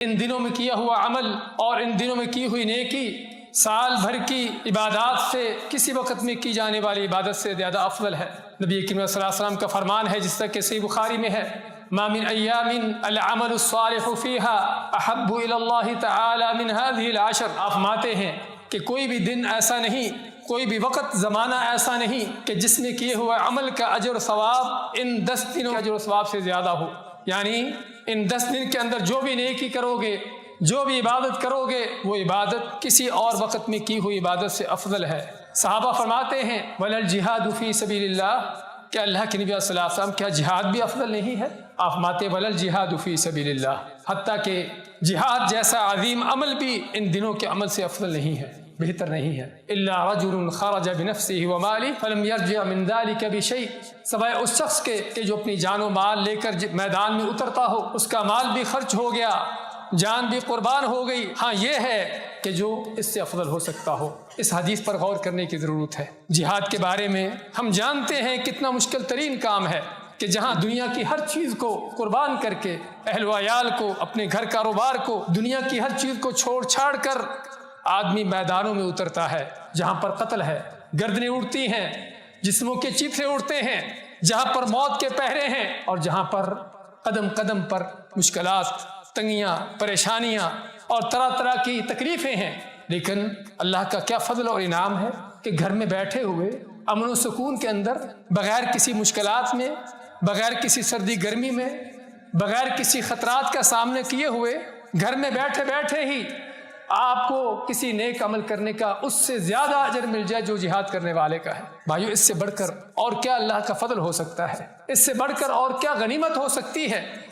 ان دنوں میں کیا ہوا عمل اور ان دنوں میں کی ہوئی نیکی سال بھر کی عبادات سے کسی وقت میں کی جانے والی عبادت سے زیادہ افضل ہے۔ نبی کریم صلی اللہ علیہ وسلم کا فرمان ہے جس طرح کہ صحیح بخاری میں ہے، ما من ایام العمل الصالح فیها احب الی اللہ تعالی من هذه العشر۔ آپ فرماتے ہیں کہ کوئی بھی دن ایسا نہیں، کوئی بھی وقت زمانہ ایسا نہیں کہ جس میں کیے ہوئے عمل کا اجر و ثواب ان 10 دنوں کے اجر و ثواب سے زیادہ ہو۔ یعنی ان 10 دن کے اندر جو بھی نیکی کرو گے، جو بھی عبادت کرو گے، وہ عبادت کسی اور وقت میں کی ہوئی عبادت سے افضل ہے۔ صحابہ فرماتے ہیں وَلَا الْجِهَادُ فِي سَبِيلِ اللَّهِ، کہ اللہ کے نبی صلی اللہ علیہ وسلم کیا جہاد بھی افضل نہیں ہے؟ آپ فرماتے وَلَا الْجِهَادُ فِي سَبِيلِ اللَّهِ، حتیٰ کہ جہاد جیسا عظیم عمل بھی ان دنوں کے عمل سے افضل نہیں ہے، بہتر نہیں ہے۔ إِلَّا رَجُلٌ خَرَجَ بِنَفْسِهِ وَمَالِهِ فَلَمْ يَرْجِعْ مِنْ ذَلِكَ بِشَيْءٍ، سوائے اس شخص کے کہ جو اپنی جان و مال لے کر میدان میں اترتا ہو، اس کا مال بھی خرچ ہو گیا، جان بھی قربان ہو گئی، ہاں یہ ہے کہ جو اس سے افضل ہو سکتا ہو۔ اس حدیث پر غور کرنے کی ضرورت ہے۔ جہاد کے بارے میں ہم جانتے ہیں کتنا مشکل ترین کام ہے کہ جہاں دنیا کی ہر چیز کو قربان کر کے، اہل و عیال کو، اپنے گھر کاروبار کو، دنیا کی ہر چیز کو چھوڑ چھاڑ کر آدمی میدانوں میں اترتا ہے، جہاں پر قتل ہے، گردنیں اڑتی ہیں، جسموں کے چیتھے اڑتے ہیں، جہاں پر موت کے پہرے ہیں، اور جہاں پر قدم قدم پر مشکلات، تنگیاں، پریشانیاں اور طرح طرح کی تکلیفیں ہیں۔ لیکن اللہ کا کیا فضل اور انعام ہے کہ گھر میں بیٹھے ہوئے امن و سکون کے اندر، بغیر کسی مشکلات میں، بغیر کسی سردی گرمی میں، بغیر کسی خطرات کا سامنے کیے ہوئے، گھر میں بیٹھے بیٹھے ہی آپ کو کسی نیک عمل کرنے کا اس سے زیادہ اجر مل جائے جو جہاد کرنے والے کا ہے۔ بھائیو، اس سے بڑھ کر اور کیا اللہ کا فضل ہو سکتا ہے؟ اس سے بڑھ کر اور کیا غنیمت ہو سکتی ہے